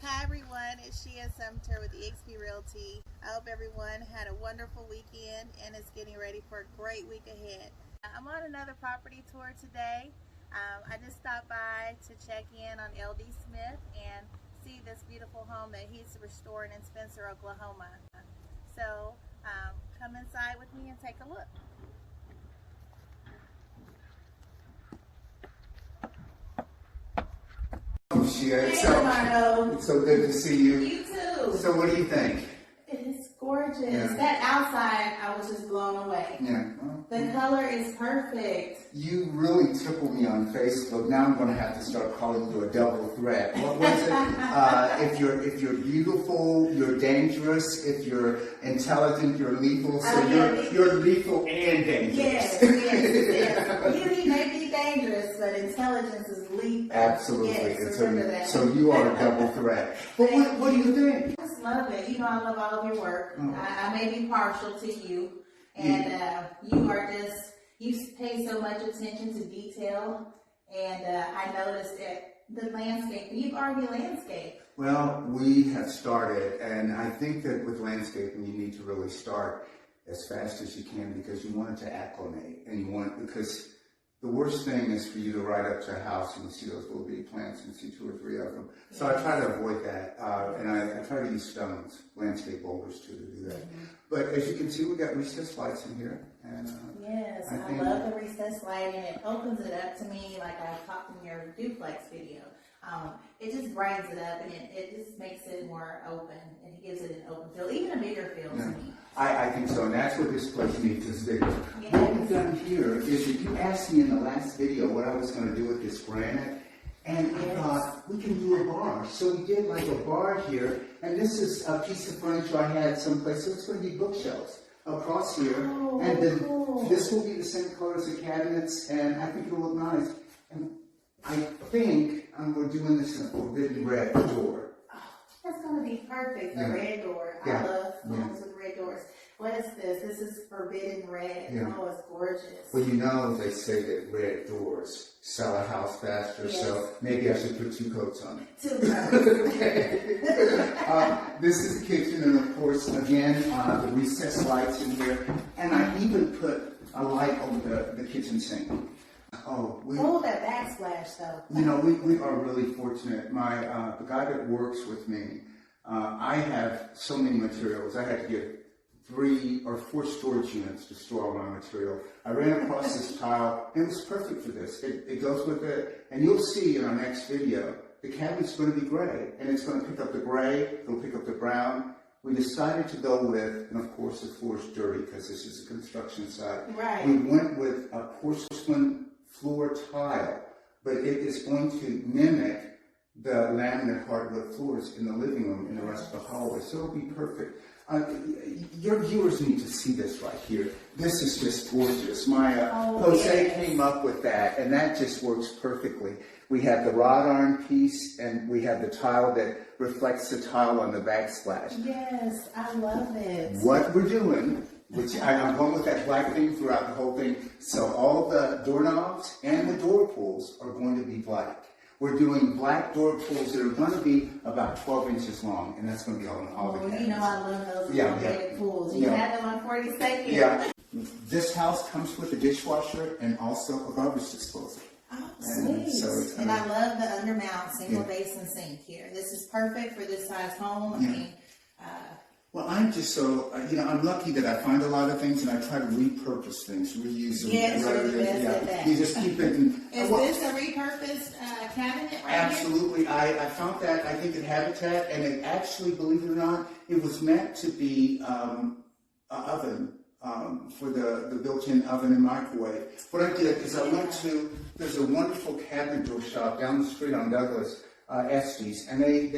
Hi everyone, it's Shia Sumter with eXp Realty. I hope everyone had a wonderful weekend and is getting ready for a great week ahead. I'm on another property tour today. I just stopped by to check in on LD Smith and see this beautiful home that he's restoring in Spencer, Oklahoma. So come inside with me and take a look. Shia, Hey, it's so good to see you. You too. So what do you think? It's gorgeous. Yeah. That outside, I was just blown away. Yeah. Well, The color is perfect. you really tickled me on Facebook. Now I'm going to have to start calling you a double threat. What was it? If you're beautiful, you're dangerous. If you're intelligent, you're lethal. So you're lethal and dangerous. Yes. Beauty may be dangerous, but intelligence is lethal. Absolutely. Yes, remember that. So you are a double threat. But what do you think? I just love it. You know I love all of your work. I may be partial to you. And you pay so much attention to detail. And I noticed that the landscape, you've already landscaped. Well, we have started, and I think that with landscaping, you need to really start as fast as you can because you want it to acclimate, and because the worst thing is for you to ride up to a house and you see those little bitty plants and see 2 or 3 of them. So I try to avoid that, and I try to use stones, landscape boulders too, to do that. But as you can see, we got recessed lights in here. And, Yes, I love the recessed lighting. It opens it up to me like I talked in your duplex video. It just brightens it up and it just makes it more open and it gives it an open feel, even a bigger feel to me. I think so, and that's what this place needs is bigger. Yes. What we've done here is that you asked me in the last video what I was going to do with this granite, and I thought we can do a bar. So we did like a bar here, and this is a piece of furniture I had someplace, so it's going to be bookshelves across here, and then this will be the same color as the cabinets, and I think it'll look nice. And I think we're doing this in a forbidden red door. That's going to be perfect, the red door. I love homes with red doors. What is this? This is forbidden red. Yeah. Oh, it's gorgeous. Well, you know they say that red doors sell a house faster, so maybe I should put 2 coats on it. 2 coats. Okay. This is the kitchen, and of course, again, the recessed lights in here, and I even put a light over the kitchen sink. That backsplash though. You know, we are really fortunate. The guy that works with me, I have so many materials. I had to get 3 or 4 storage units to store all my material. I ran across this tile, and it was perfect for this. It goes with it, and you'll see in our next video, the cabinet's going to be gray, and it's going to pick up the gray, it'll pick up the brown. We decided to go with, and of course the floor's dirty because this is a construction site. Right. We went with a porcelain floor tile, but it is going to mimic the laminate hardwood floors in the living room and the rest of the hallway, so it'll be perfect. Your viewers need to see this right here. This is just gorgeous. Jose came up with that, and that just works perfectly. We have the wrought iron piece, and we have the tile that reflects the tile on the backsplash. Yes, I love it. What we're doing, which I'm going with that black thing throughout the whole thing, so all the doorknobs and the door pulls are going to be black. We're doing black door pulls that are going to be about 12 inches long, and that's going to be all the cabinets. You know I love those elongated pools. You had them on 42nd. Yeah. This house comes with a dishwasher and also a garbage disposal. Oh, sweet. And I love the undermount single basin sink here. This is perfect for this size home. I mean, well, I'm just so, I'm lucky that I find a lot of things and I try to repurpose things, reuse them. Yes, you're the best at that. You just keep it. Is this a repurposed cabinet right Absolutely. here? I found that, I think, at Habitat, and it actually, believe it or not, it was meant to be an oven for the built-in oven and microwave. What I did is I went to, there's a wonderful cabinet door shop down the street on Douglas, Estes, and they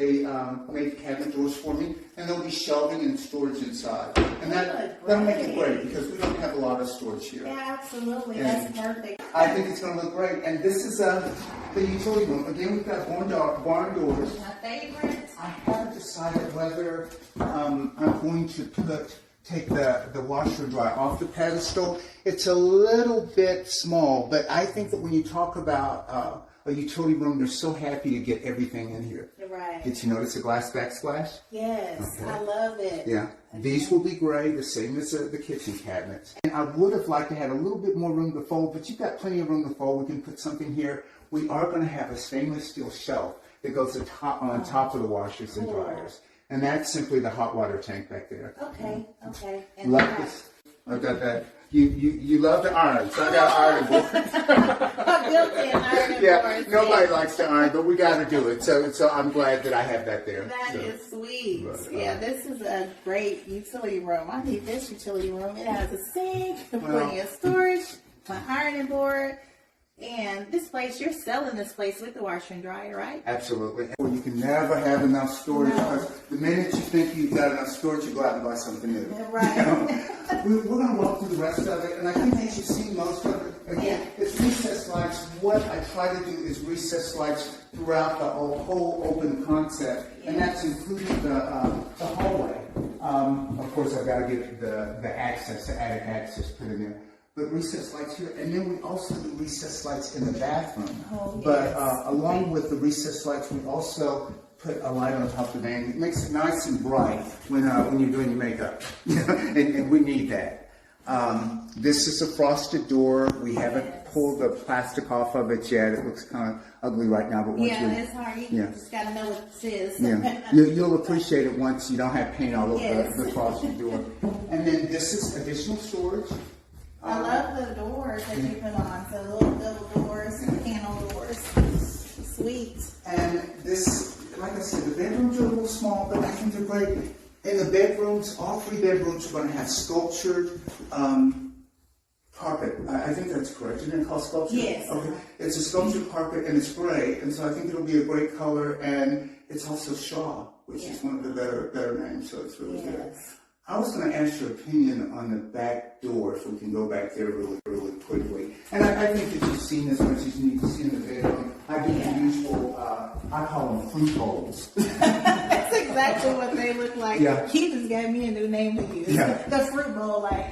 made cabinet doors for me, and there'll be shelving and storage inside, and that'll make it great because we don't have a lot of storage here. Yeah, absolutely. That's perfect. I think it's going to look great, and this is the utility room. Again, we've got barn doors. My favorite. I haven't decided whether I'm going to take the washer and dryer off the pedestal. It's a little bit small, but I think that when you talk about a utility room, they're so happy to get everything in here. Right. Did you notice the glass backsplash? Yes, Okay. I love it. Yeah. These will be gray, the same as the kitchen cabinets. And I would have liked to have a little bit more room to fold, but you've got plenty of room to fold. We can put something here. We are going to have a stainless steel shelf that goes on top of the washers and dryers. And that's simply the hot water tank back there. Okay, okay. And Love this. I got that. You love the iron, so I got iron boards. I'm guilty of ironing Yeah, boards. nobody likes to iron, but we got to do it. So I'm glad that I have that there. That So, is sweet. But, Yeah, this is a great utility room. I need this utility room. It has a sink, Well- plenty of storage, my ironing board, and this place, you're selling this place with the washer and dryer, right? Absolutely. Well, you can never have enough storage No. because the minute you think you've got enough storage, you go out and buy something new. Right. You know? We're going to walk through the rest of it, and I think that you've seen most of it. Again, it's recessed lights. What I try to do is recessed lights throughout the whole open concept, and that's including the hallway. Of course, I've got to get the access, the attic access put in there. But recessed lights here, and then we also do recessed lights in the bathroom. Oh, but yes. along with the recessed lights, we also put a light on top of the van. It makes it nice and bright when you're doing your makeup, and we need that. This is a frosted door. We haven't pulled the plastic off of it yet. It looks kind of ugly right now, but once Yeah, we it's hard. You Yeah. just got to know what this is. yeah, you'll appreciate it once you don't have paint all over Yes. the frosted door. And then this is additional storage. I love the doors that you put on. So little double doors, panel doors. Sweet. And this, like I said, the bedrooms are a little small, but I think they're great. In the bedrooms, all 3 bedrooms are going to have sculptured carpet. I think that's correct. Isn't it called sculptured? Yes. Okay. It's a sculptured carpet and it's gray, and so I think it'll be a great color. And it's also Shaw, which is one of the better names, so it's really good. Yes. I was going to ask your opinion on the back door, if we can go back there really quickly. And I think that you've seen as much as you need to see in the bedroom. I do the usual, I call them fruit bowls. That's exactly what they look like. Yeah. He just gave me a new name to use. Yeah. The fruit bowl, like.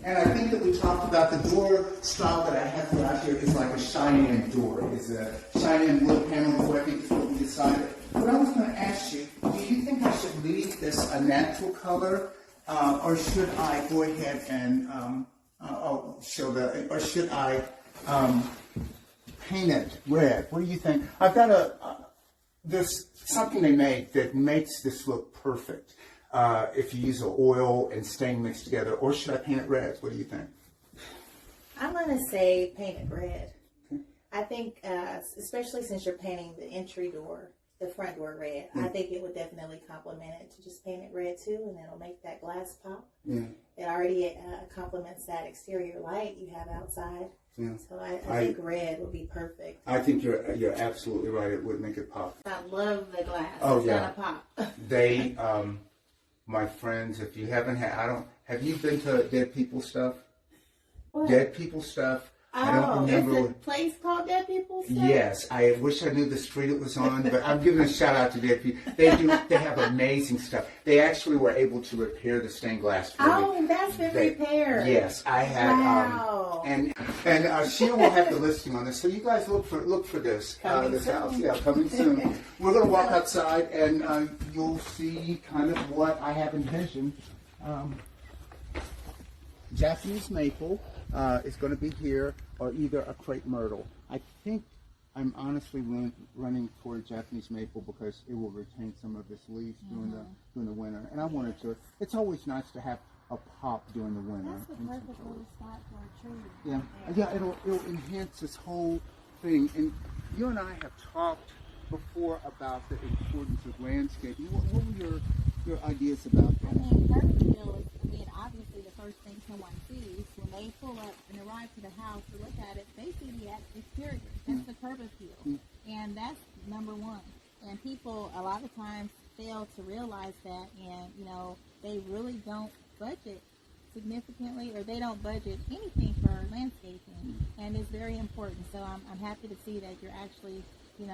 And I think that we talked about the door style that I have out here is like a Cheyenne door. It's a Cheyenne wood panel door, I think is what we decided. But I was going to ask you, do you think I should leave this a natural color, or should I go ahead and or should I paint it red? What do you think? I've got there's something they made that makes this look perfect. If you use oil and stain mixed together, or should I paint it red? What do you think? I'm going to say paint it red. I think, especially since you're painting the entry door, the front door red, I think it would definitely complement it to just paint it red too, and it'll make that glass pop. Yeah. It already complements that exterior light you have outside. Yeah. So I think red would be perfect. I think you're absolutely right. It would make it pop. I love the glass. Oh, It's yeah. gonna pop. They, my friends, if you haven't have you been to Dead People Stuff? What? Dead People Stuff. I don't remember. It's a place called Dead People Stuff? Yes, I wish I knew the street it was on, but I'm giving a shout out to Dead People. They have amazing stuff. They actually were able to repair the stained glass for me. Oh, that's been repaired. Yes, I had. Wow. And Sheila will have the listing on this, so you guys look for this Coming this soon. house. Yeah, coming soon. We're going to walk outside, and you'll see kind of what I have envisioned. Japanese maple is going to be here, or either a crepe myrtle. I think I'm honestly running toward Japanese maple because it will retain some of its leaves during the winter, and I wanted to. It's always nice to have a pop during the winter. That's the perfect little spot for a tree. Yeah, it'll enhance this whole thing. And you and I have talked before about the importance of landscaping. What were your ideas about I that? mean, Kirksville is, obviously the first thing someone sees when they pull up and arrive to the house to look at it, they see the exterior. That's the curb appeal. And that's number one. And people, a lot of times, fail to realize that, and, they really don't budget significantly, or they don't budget anything for landscaping, and it's very important. So I'm happy to see that you're actually, you're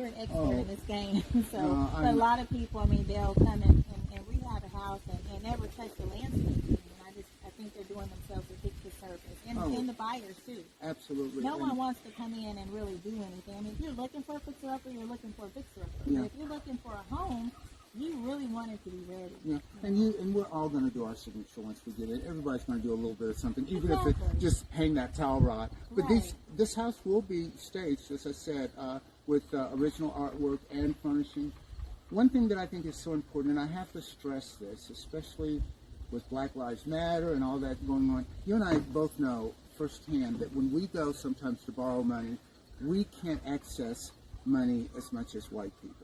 an expert in this game. So, but a lot of people, they'll come and rehab a house and never touch the landscaping. And I think they're doing themselves a big disservice purpose, and, Oh. and the buyers too. Absolutely. No And- one wants to come in and really do anything. I mean, if you're looking for a fixer-upper, you're looking for a fixer-upper. Yeah. But if you're looking for a home, you really want it to be ready. Yeah, and we're all going to do our signature once we get it. Everybody's going to do a little bit of something, even if Exactly. it just hang that towel rod. But Right. this house will be staged, as I said, with original artwork and furnishing. One thing that I think is so important, and I have to stress this, especially with Black Lives Matter and all that going on. You and I both know firsthand that when we go sometimes to borrow money, we can't access money as much as white people.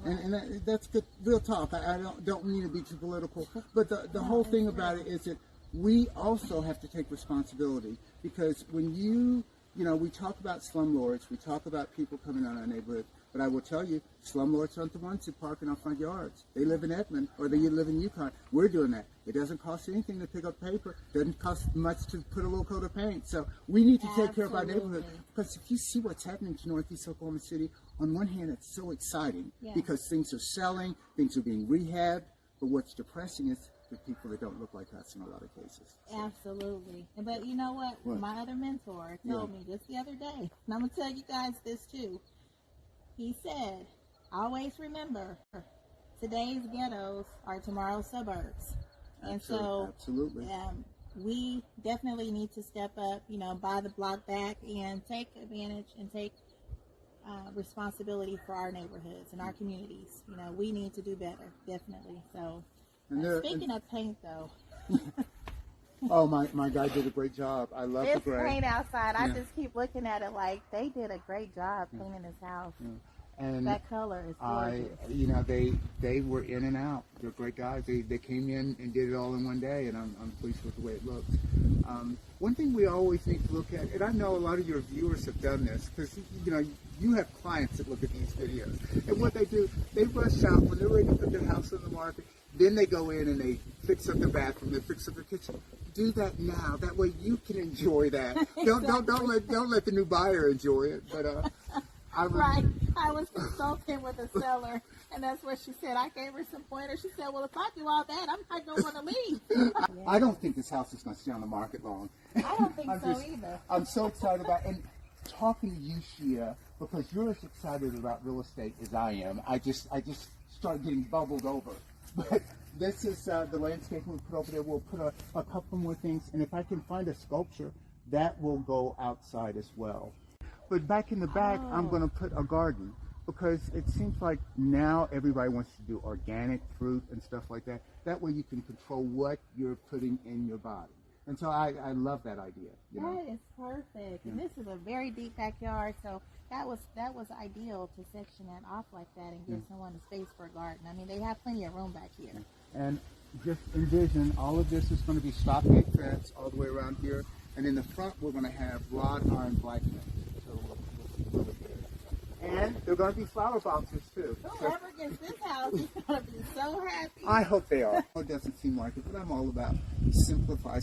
And that's good, real talk. I don't mean to be too political, but the whole thing about it is that we also have to take responsibility, because when you know, we talk about slumlords, we talk about people coming out of our neighborhood, but I will tell you, slumlords aren't the ones that park in our front yards. They live in Edmond, or they live in Yukon. We're doing that. It doesn't cost anything to pick up paper. It doesn't cost much to put a little coat of paint. So we need to take care of our neighborhood. Absolutely. Because if you see what's happening to Northeast Oklahoma City, on one hand, it's so exciting Yeah. because things are selling, things are being rehabbed. But what's depressing is the people that don't look like us in a lot of cases. Absolutely. But you know what? What? My other mentor told me just the other day, and I'm going to tell you guys this too. He said, always remember, today's ghettos are tomorrow's suburbs. And so Absolutely. we definitely need to step up, you know, buy the block back and take advantage and take responsibility for our neighborhoods and our communities. You know, we need to do better, definitely. So, speaking of paint, though, Oh, my guy did a great job. I love the This gray. paint outside, I Yeah. just keep looking at it like they did a great job painting this house. And That color is gorgeous. you know, they were in and out. They're great guys. They came in and did it all in one day, and I'm pleased with the way it looks. One thing we always need to look at, and I know a lot of your viewers have done this, because you know you have clients that look at these videos, and what they do, they rush out when they're ready to put their house on the market. Then they go in and they fix up the bathroom, they fix up the kitchen. Do that now. That way you can enjoy that. Don't let the new buyer enjoy it. But right. I was consulting with a seller, and that's what she said. I gave her some pointers. She said, well, if I do all that, I'm not going to want to leave. I don't think this house is going to stay on the market long. I don't think I'm so just- either. I'm so excited about and talking to you, Shia, because you're as excited about real estate as I am. I just start getting bubbled over. But this is the landscape we put over there. We'll put a couple more things, and if I can find a sculpture, that will go outside as well. But back in the back, I'm going to put a garden, because it seems like now everybody wants to do organic fruit and stuff like that. That way you can control what you're putting in your body. And so I love that idea. You know? That is perfect. And this is a very deep backyard, so that was ideal to section that off like that and give someone a space for a garden. I mean, they have plenty of room back here. And just envision all of this is going to be stockade fence all the way around here. And in the front, we're going to have wrought iron blacksmith. So we'll really good. And there are going to be flower boxes too. Whoever gets this house is going to be so happy. I hope they are. It doesn't seem like it, but I'm all about simplify.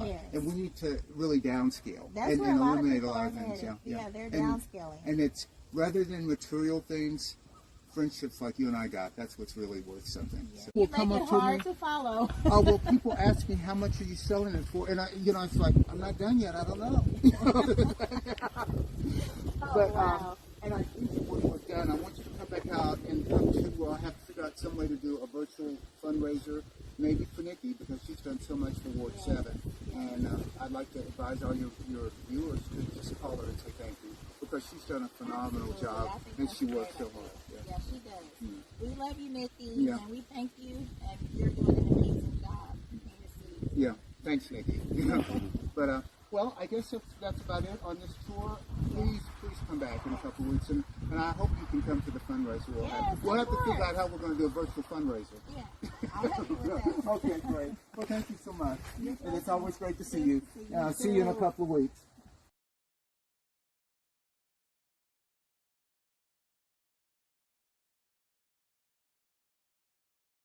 Yes. And we need to really downscale That's and where a lot of eliminate a people lot are of things. headed. Yeah, they're And- downscaling. And it's rather than material things, friendships like you and I got, that's what's really worth something. So, You make it hard to follow. Oh, well, people ask me, how much are you selling it for? And I, you know, it's like, I'm not done yet. I don't know. But, wow. and I think when we're done, I want you to come back out and come to, have to figure out some way to do a virtual fundraiser, maybe for Nikki, because she's done so much for Ward 7. And I'd like to advise all your viewers to just call her and say thank you, because she's done a phenomenal Absolutely. job, I think and that's she a works so great hard. Yeah. Yeah, she does. We love you, Nikki, Yeah. and we thank you, and you're doing an amazing job in your city. Yeah, thanks, Nikki. But well, I guess that's about it on this tour. Please come back in a couple of weeks, and I hope you can come to the fundraiser we'll have. Yes, We'll have to of figure course. out how we're going to do a virtual fundraiser. Yeah, I'll help you with that. Okay, great. Well, thank you so much, and it's always great to see Good you. to see you See you in a too. couple of weeks.